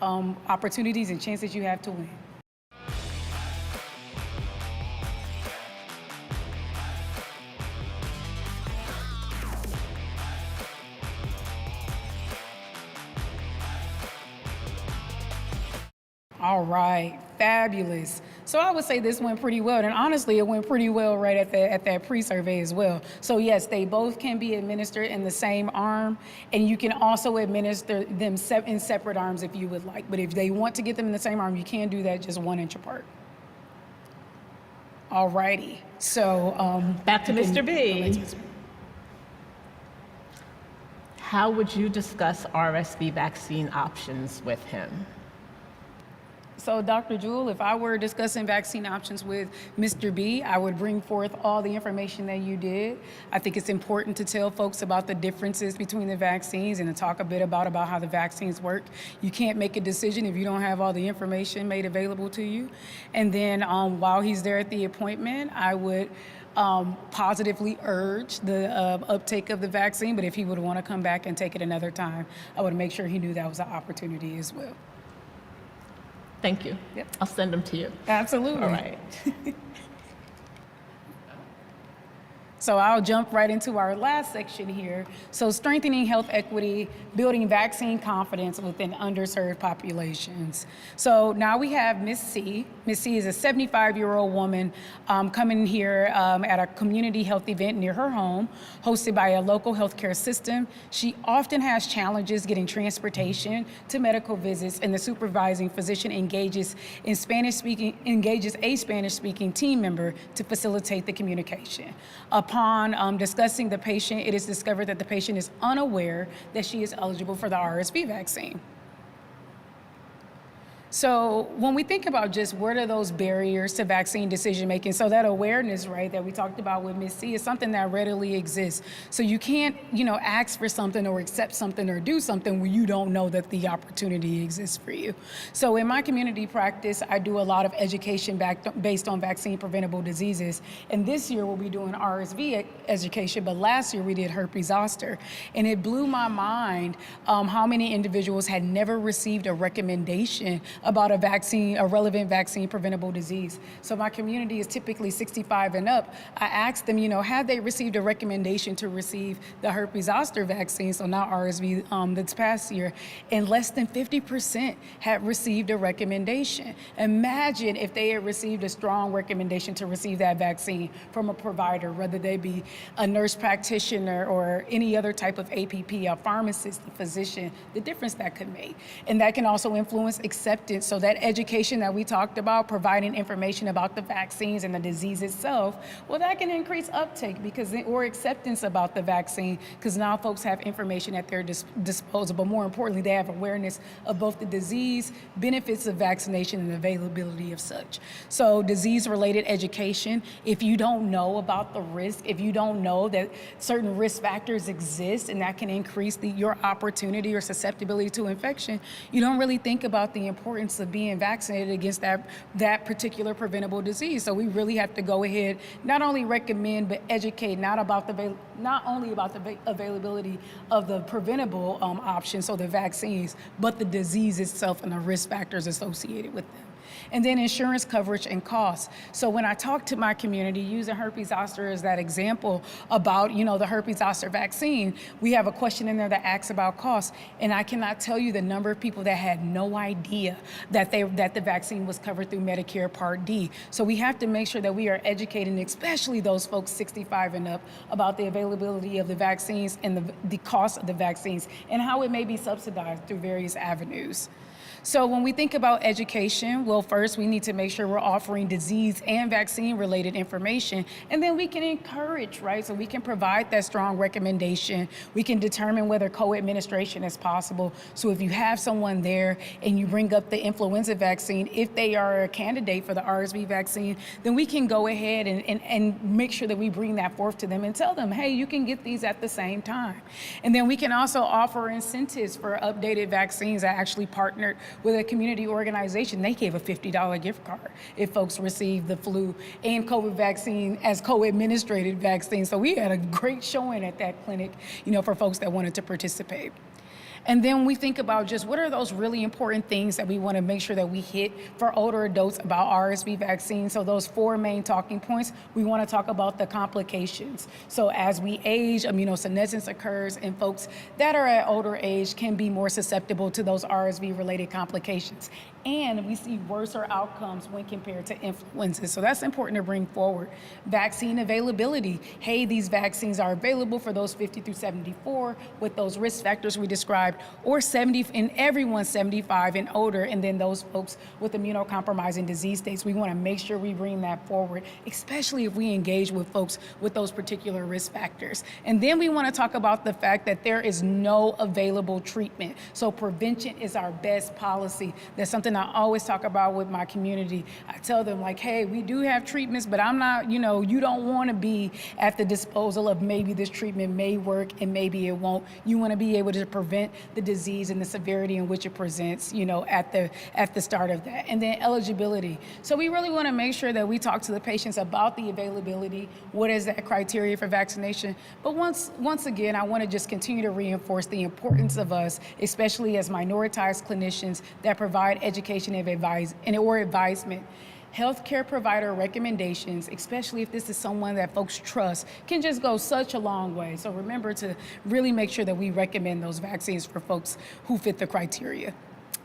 opportunities and chances you have to win. All right, fabulous. So I would say this went pretty well, and honestly, it went pretty well right at that pre-survey as well. So yes, they both can be administered in the same arm, and you can also administer them in separate arms if you would like. But if they want to get them in the same arm, you can do that just 1 inch apart. All righty. So back to Mr. B. How would you discuss RSV vaccine options with him? So, Dr. Jewel, if I were discussing vaccine options with Mr. B, I would bring forth all the information that you did. I think it's important to tell folks about the differences between the vaccines and to talk a bit about how the vaccines work. You can't make a decision if you don't have all the information made available to you. And then while he's there at the appointment, I would positively urge the uptake of the vaccine, but if he would want to come back and take it another time, I would make sure he knew that was an opportunity as well. Thank you. Yep. I'll send them to you. Absolutely. All right. So I'll jump right into our last section here. So strengthening health equity, building vaccine confidence within underserved populations. So now we have Miss C. Miss C is a 75-year-old woman coming here at a community health event near her home, hosted by a local healthcare system. She often has challenges getting transportation to medical visits, and the supervising physician engages a Spanish-speaking team member to facilitate the communication. Upon discussing the patient, it is discovered that the patient is unaware that she is eligible for the RSV vaccine. So when we think about just what are those barriers to vaccine decision making, so that awareness, right, that we talked about with Ms. C is something that readily exists. So you can't, ask for something or accept something or do something where you don't know that the opportunity exists for you. So in my community practice, I do a lot of education based on vaccine preventable diseases. And this year we'll be doing RSV education, but last year we did herpes zoster. And it blew my mind how many individuals had never received a recommendation about a relevant vaccine preventable disease. So my community is typically 65 and up. I asked them, had they received a recommendation to receive the herpes zoster vaccine, so not RSV this past year, and less than 50% had received a recommendation. Imagine if they had received a strong recommendation to receive that vaccine from a provider, whether they be a nurse practitioner or any other type of APP, a pharmacist, a physician, the difference that could make. And that can also influence acceptance. So that education that we talked about, providing information about the vaccines and the disease itself, well, that can increase uptake or acceptance about the vaccine, because now folks have information at their disposal. But more importantly, they have awareness of both the disease, benefits of vaccination, and availability of such. So disease-related education, if you don't know about the risk, if you don't know that certain risk factors exist and that can increase your opportunity or susceptibility to infection, you don't really think about the importance of being vaccinated against that particular preventable disease. So we really have to go ahead, not only recommend, but educate, not only about the availability of the preventable options, so the vaccines, but the disease itself and the risk factors associated with them. And then insurance coverage and costs. So when I talk to my community, using herpes zoster as that example about, the herpes zoster vaccine, we have a question in there that asks about costs. And I cannot tell you the number of people that had no idea that the vaccine was covered through Medicare Part D. So we have to make sure that we are educating, especially those folks 65 and up, about the availability of the vaccines and the cost of the vaccines and how it may be subsidized through various avenues. So when we think about education, well, first we need to make sure we're offering disease and vaccine-related information, and then we can encourage, right? So we can provide that strong recommendation. We can determine whether co-administration is possible. So if you have someone there and you bring up the influenza vaccine, if they are a candidate for the RSV vaccine, then we can go ahead and make sure that we bring that forth to them and tell them, hey, you can get these at the same time. And then we can also offer incentives for updated vaccines. I actually partnered with a community organization. They gave a $50 gift card if folks received the flu and COVID vaccine as co-administrated vaccine. So we had a great showing at that clinic, for folks that wanted to participate. And then we think about just what are those really important things that we want to make sure that we hit for older adults about RSV vaccines. So those 4 main talking points, we want to talk about the complications. So as we age, immunosenescence occurs, and folks that are at older age can be more susceptible to those RSV related complications. And we see worse outcomes when compared to influenza. So that's important to bring forward. Vaccine availability. Hey, these vaccines are available for those 50 through 74 with those risk factors we described, or 70 in everyone 75 and older, and then those folks with immunocompromising disease states. We want to make sure we bring that forward, especially if we engage with folks with those particular risk factors. And then we want to talk about the fact that there is no available treatment. So prevention is our best policy. That's something something I always talk about with my community. I tell them like, hey, we do have treatments, but I'm not, you don't want to be at the disposal of maybe this treatment may work and maybe it won't. You want to be able to prevent the disease and the severity in which it presents, at the start of that. And then eligibility. So we really want to make sure that we talk to the patients about the availability, what is that criteria for vaccination. But once again, I want to just continue to reinforce the importance of us, especially as minoritized clinicians that provide education and advisement. Healthcare provider recommendations, especially if this is someone that folks trust, can just go such a long way. So remember to really make sure that we recommend those vaccines for folks who fit the criteria.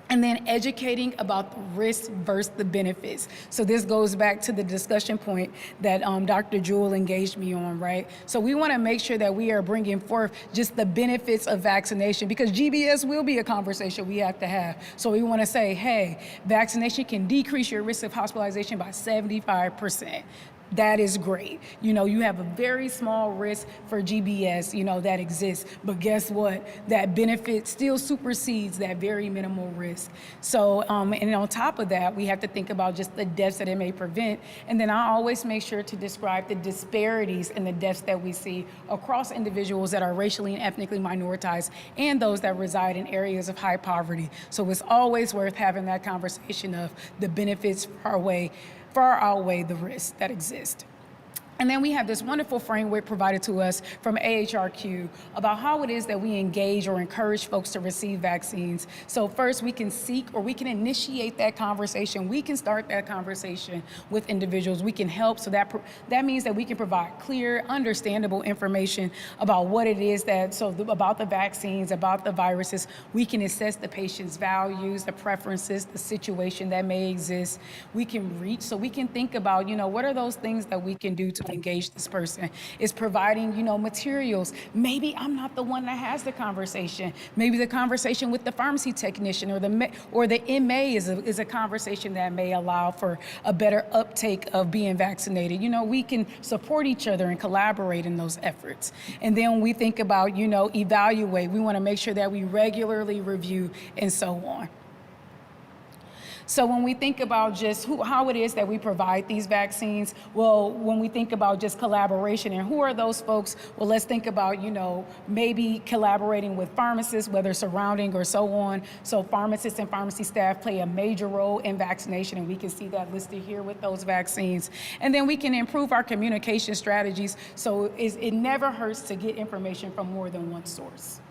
And then educating about the risks versus the benefits. So this goes back to the discussion point that Dr. Jewel engaged me on, right? So we want to make sure that we are bringing forth just the benefits of vaccination, because GBS will be a conversation we have to have. So we want to say, hey, vaccination can decrease your risk of hospitalization by 75%. That is great. You have a very small risk for GBS, that exists. But guess what? That benefit still supersedes that very minimal risk. So, and on top of that, we have to think about just the deaths that it may prevent. And then I always make sure to describe the disparities in the deaths that we see across individuals that are racially and ethnically minoritized and those that reside in areas of high poverty. So it's always worth having that conversation of the benefits far outweigh the risks that exist. And then we have this wonderful framework provided to us from AHRQ about how it is that we engage or encourage folks to receive vaccines. So first, we can seek or we can initiate that conversation. We can start that conversation with individuals. We can help. So that means that we can provide clear, understandable information about what it is about the vaccines, about the viruses. We can assess the patient's values, the preferences, the situation that may exist. We can reach, so we can think about, what are those things that we can do to engage this person. Is providing, materials. Maybe I'm not the one that has the conversation. Maybe the conversation with the pharmacy technician or the MA is a conversation that may allow for a better uptake of being vaccinated. We can support each other and collaborate in those efforts. And then when we think about, evaluate, we want to make sure that we regularly review and so on. So when we think about just how it is that we provide these vaccines, well, when we think about just collaboration and who are those folks, well, let's think about, maybe collaborating with pharmacists, whether surrounding or so on. So pharmacists and pharmacy staff play a major role in vaccination, and we can see that listed here with those vaccines. And then we can improve our communication strategies, so it never hurts to get information from more than one source.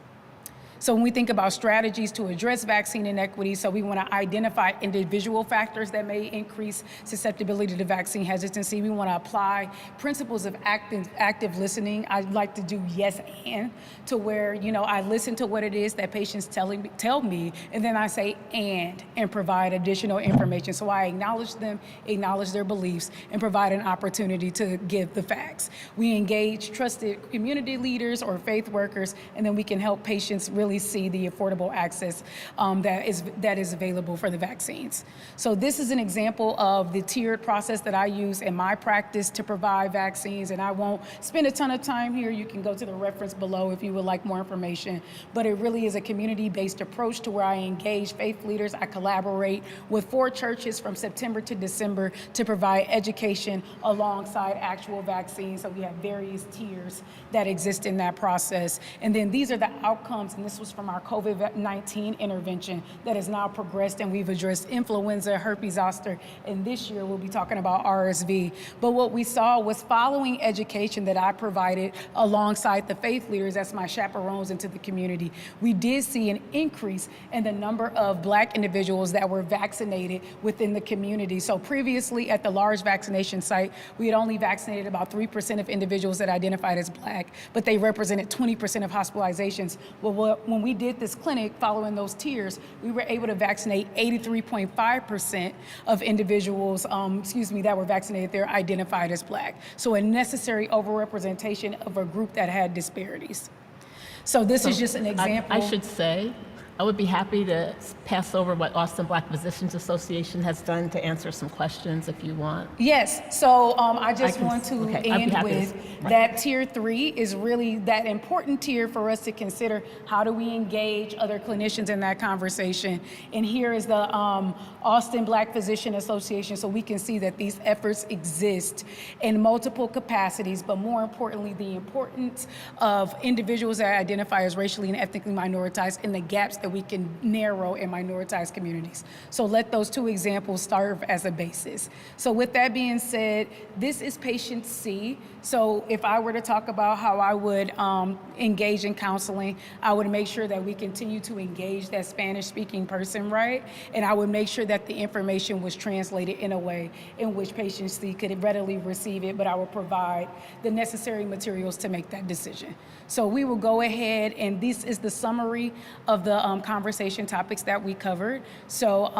So when we think about strategies to address vaccine inequity, so we want to identify individual factors that may increase susceptibility to vaccine hesitancy. We want to apply principles of active listening. I like to do yes and, to where, I listen to what it is that patients tell me, and then I say and provide additional information. So I acknowledge them, acknowledge their beliefs, and provide an opportunity to give the facts. We engage trusted community leaders or faith workers, and then we can help patients really see the affordable access that is available for the vaccines. So this is an example of the tiered process that I use in my practice to provide vaccines, and I won't spend a ton of time here. You can go to the reference below if you would like more information, but it really is a community-based approach to where I engage faith leaders. I collaborate with 4 churches from September to December to provide education alongside actual vaccines. So we have various tiers that exist in that process. And then these are the outcomes, and this was from our COVID-19 intervention that has now progressed, and we've addressed influenza, herpes zoster, and this year we'll be talking about RSV. But what we saw was, following education that I provided alongside the faith leaders as my chaperones into the community, we did see an increase in the number of Black individuals that were vaccinated within the community. So previously at the large vaccination site, we had only vaccinated about 3% of individuals that identified as Black, but they represented 20% of hospitalizations. Well, when we did this clinic following those tiers, we were able to vaccinate 83.5% of individuals, that were vaccinated there identified as Black. So a necessary overrepresentation of a group that had disparities. So this is just an example. I should say I would be happy to pass over what Austin Black Physicians Association has done to answer some questions if you want. Yes, so I just want to okay, I'd be end happy to- with right. that tier 3 is really that important tier for us to consider. How do we engage other clinicians in that conversation? And here is the Austin Black Physician Association, so we can see that these efforts exist in multiple capacities, but more importantly, the importance of individuals that identify as racially and ethnically minoritized and the gaps that we can narrow in minoritized communities. So let those 2 examples serve as a basis. So with that being said, this is patient C. So if I were to talk about how I would engage in counseling, I would make sure that we continue to engage that Spanish-speaking person, right? And I would make sure that the information was translated in a way in which patient C could readily receive it, but I would provide the necessary materials to make that decision. So we will go ahead, and this is the summary of the conversation topics that we covered. So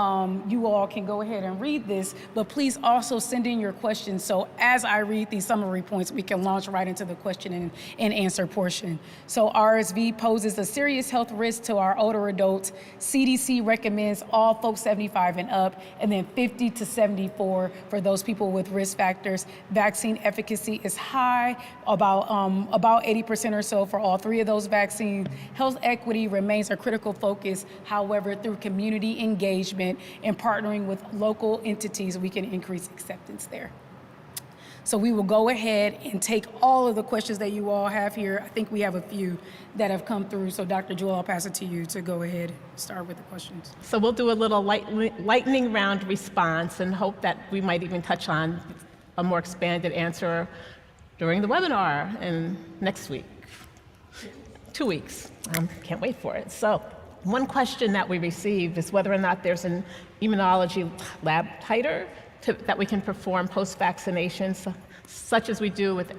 you all can go ahead and read this, but please also send in your questions. So as I read these summary points, we can launch right into the question and answer portion. So RSV poses a serious health risk to our older adults. CDC recommends all folks 75 and up, and then 50 to 74 for those people with risk factors. Vaccine efficacy is high, about 80% or so for all 3 of those vaccines. Health equity remains a critical focus. However, through community engagement and partnering with local entities, we can increase acceptance there. So we will go ahead and take all of the questions that you all have here. I think we have a few that have come through. So Dr. Jewel, I'll pass it to you to go ahead and start with the questions. So we'll do a little lightning round response and hope that we might even touch on a more expanded answer during the webinar and next week. 2 weeks. Can't wait for it. So one question that we received is whether or not there's an immunology lab titer that we can perform post-vaccinations, such as we do with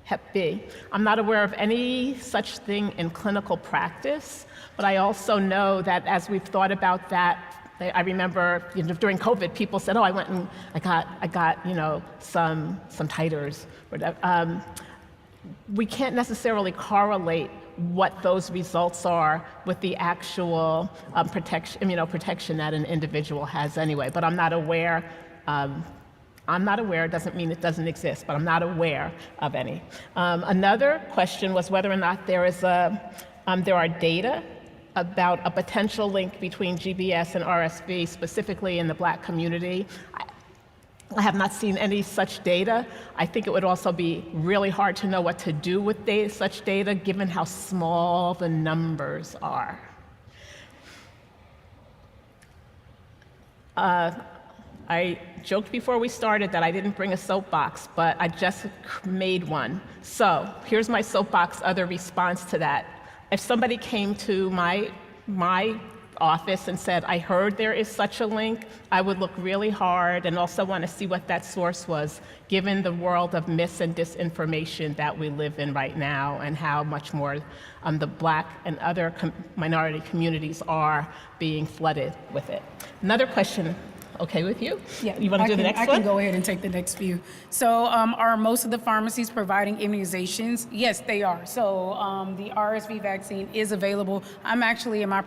Hep B. I'm not aware of any such thing in clinical practice, but I also know that as we've thought about that, I remember during COVID, people said, "Oh, I went and I got some titers." We can't necessarily correlate what those results are with the actual immunoprotection that an individual has anyway. But I'm not aware. Doesn't mean it doesn't exist, but I'm not aware of any. Another question was whether or not there are data about a potential link between GBS and RSV, specifically in the Black community. I have not seen any such data. I think it would also be really hard to know what to do with such data, given how small the numbers are. I joked before we started that I didn't bring a soapbox, but I just made one. So here's my soapbox other response to that. If somebody came to my office and said, "I heard there is such a link," I would look really hard and also want to see what that source was, given the world of mis and disinformation that we live in right now and how much more the Black and other minority communities are being flooded with it. Another question. Okay with you? Yeah. You want to do the next one? I can go ahead and take the next few. So are most of the pharmacies providing immunizations? Yes, they are. So the RSV vaccine is available. I'm actually in my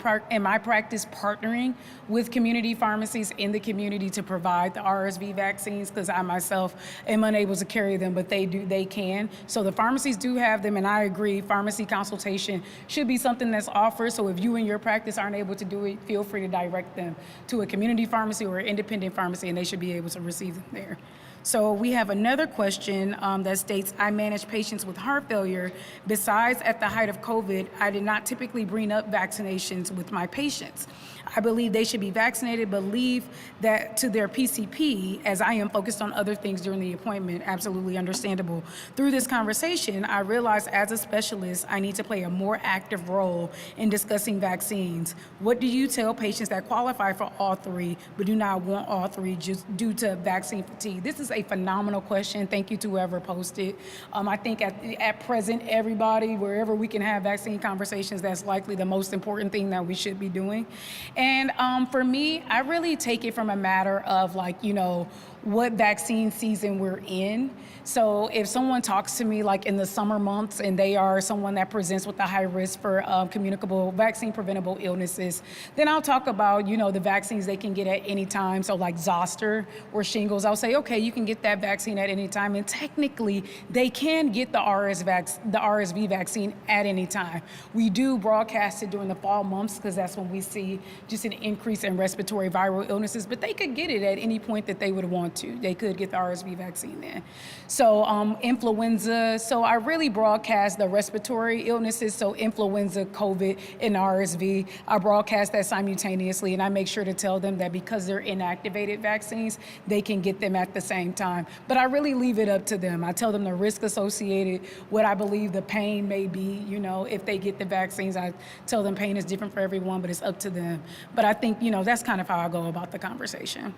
practice partnering with community pharmacies in the community to provide the RSV vaccines, because I myself am unable to carry them, but they can. So the pharmacies do have them, and I agree, pharmacy consultation should be something that's offered. So if you and your practice aren't able to do it, feel free to direct them to a community pharmacy or independent pharmacy, and they should be able to receive them there. So we have another question that states, I manage patients with heart failure. Besides, at the height of COVID, I did not typically bring up vaccinations with my patients. I believe they should be vaccinated, but leave that to their PCP, as I am focused on other things during the appointment. Absolutely understandable. Through this conversation, I realized as a specialist, I need to play a more active role in discussing vaccines. What do you tell patients that qualify for all 3, but do not want all 3 just due to vaccine fatigue? This is a phenomenal question. Thank you to whoever posted. I think at present, everybody, wherever we can have vaccine conversations, that's likely the most important thing that we should be doing. And for me, I really take it from a matter of what vaccine season we're in. So if someone talks to me like in the summer months and they are someone that presents with a high risk for communicable vaccine preventable illnesses, then I'll talk about, the vaccines they can get at any time. So like zoster or shingles, I'll say, okay, you can get that vaccine at any time. And technically they can get the RSV vaccine at any time. We do broadcast it during the fall months because that's when we see just an increase in respiratory viral illnesses, but they could get it at any point that they would want to. They could get the RSV vaccine then. So influenza, so I really broadcast the respiratory illnesses, so influenza, COVID, and RSV. I broadcast that simultaneously, and I make sure to tell them that because they're inactivated vaccines, they can get them at the same time. But I really leave it up to them. I tell them the risk associated, what I believe the pain may be, if they get the vaccines. I tell them pain is different for everyone, but it's up to them. But I think, that's kind of how I go about the conversation.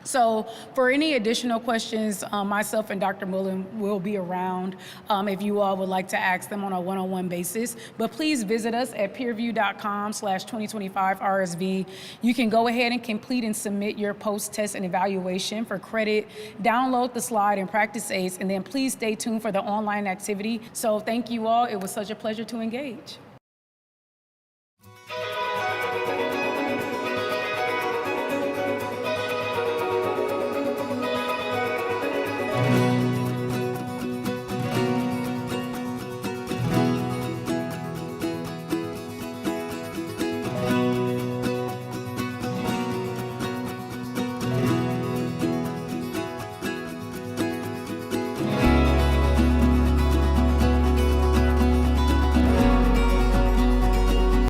So for any additional questions, myself and Dr. Mullen will be around if you all would like to ask them on a one-on-one basis. But please visit us at peerview.com/2025RSV. You can go ahead and complete and submit your post-test and evaluation for credit, download the slide and practice aids, and then please stay tuned for the online activity. So thank you all. It was such a pleasure to engage.